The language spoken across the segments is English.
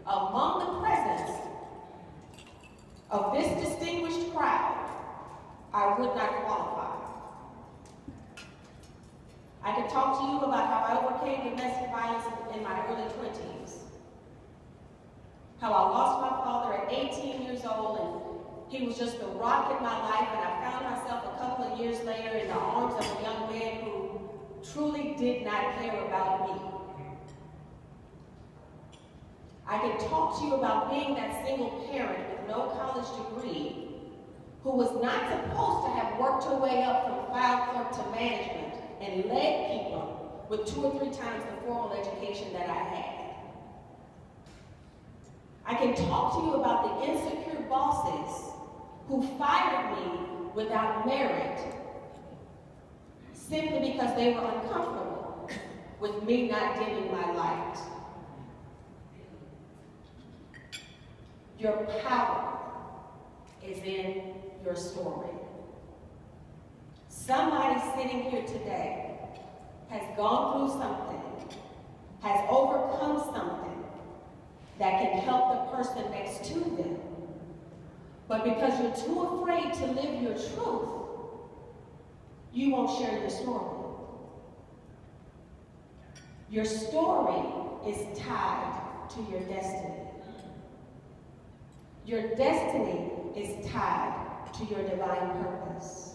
among the presence of this distinguished crowd, I would not qualify. I could talk to you about how I overcame domestic violence in my early 20s, how I lost my father at 18 years old, and he was just the rock in my life, and I found myself a couple of years later in the arms of a young man who truly did not care about me. I could talk to you about being that single parent with no college degree who was not supposed to have worked her way up from file clerk to management and led people with 2 or 3 times the formal education that I had. I can talk to you about the insecure bosses who fired me without merit simply because they were uncomfortable with me not dimming my light. Your power is in your story. Somebody sitting here today has gone through something, has overcome something that can help the person next to them. But because you're too afraid to live your truth, you won't share your story. Your story is tied to your destiny. Your destiny is tied to your divine purpose.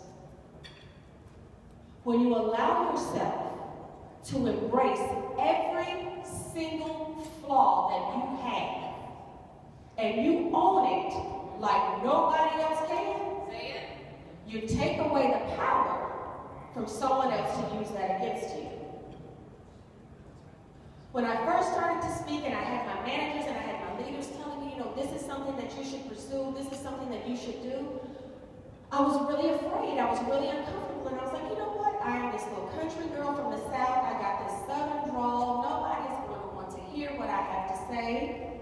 When you allow yourself to embrace every single flaw that you have, and you own it like nobody else can, you take away the power from someone else to use that against you. When I first started to speak and I had my managers and I had my leaders telling me, this is something that you should pursue, this is something that you should do, I was really afraid, I was really uncomfortable, and I was like, you know what, I am this little country girl from the South, I got this Southern drawl, nobody's going to want to hear what I have to say.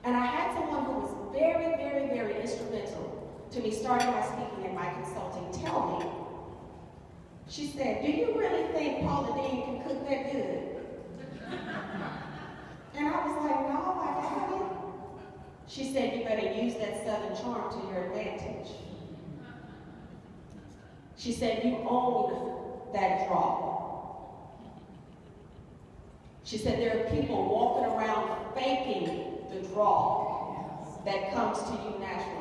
And I had someone who was very, very, very instrumental to me starting my speaking and my consulting tell me, she said, do you really think Paula Dean can cook that good? And I was like, no, I doubt it. She said, you better use that Southern charm to your advantage. She said, you own that draw. She said, there are people walking around faking the draw that comes to you naturally.